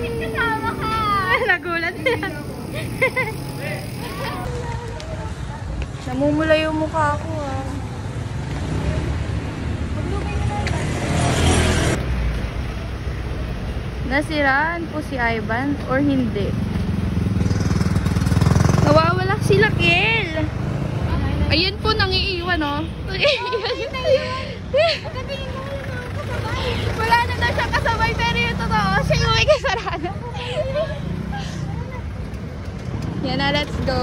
Bakit kasama ka? Nagulat siya. Namumula yung mukha ko ah. Nasiraan po si Ivan or hindi? Nawawala sila, Kel. Ayun po, nangiiwan, oh. Wala na daw siya kasabay, pero yung totoo, siya yung may kasarado. Yan na, let's go.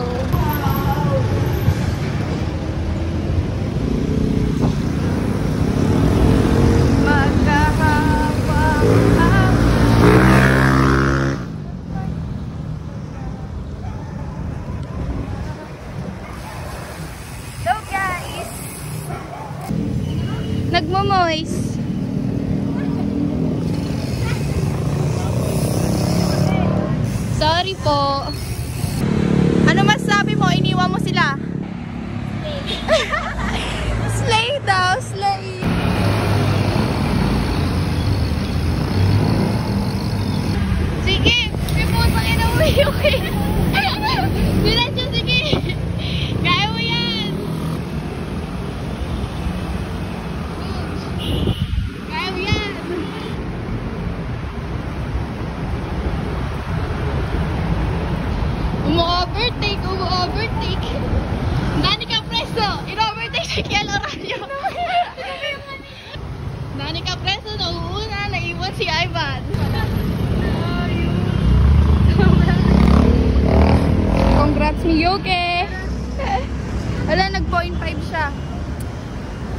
Nagmo-moist. Sorry po. Ano masasabi mo? Iniwan mo sila? Slay daw, slay. Sige, may pusang inauwi, okay? Diretso, sige. Kaya mo yan. Kaya mo yan. Umu-overtake, umu-overtake. Dani ka preso. In-overtake si Kiel Oranyo. Dani ka preso, nauuna, naiwan si Ivan. Congrats ni Yoke. Wala, nag-0.5 siya.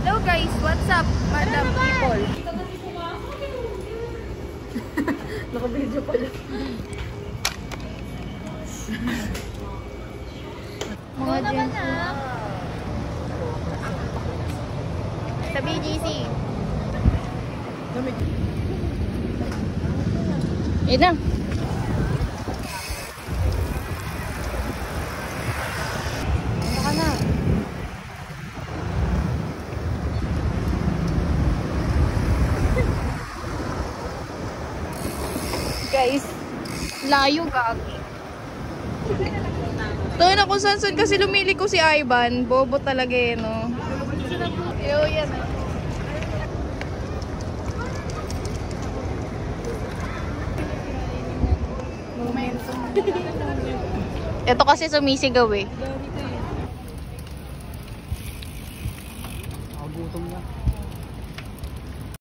Hello guys, what's up, madam people? Naka-video pala. Mga dyan. Sa BGC. Yun na. Ano ka na? Guys, layo gagi. Tayo na kung saan kasi lumiliko si Ivan. Bobo talaga eh, no? Ew, yan ah. Ito kasi sumisigaw eh.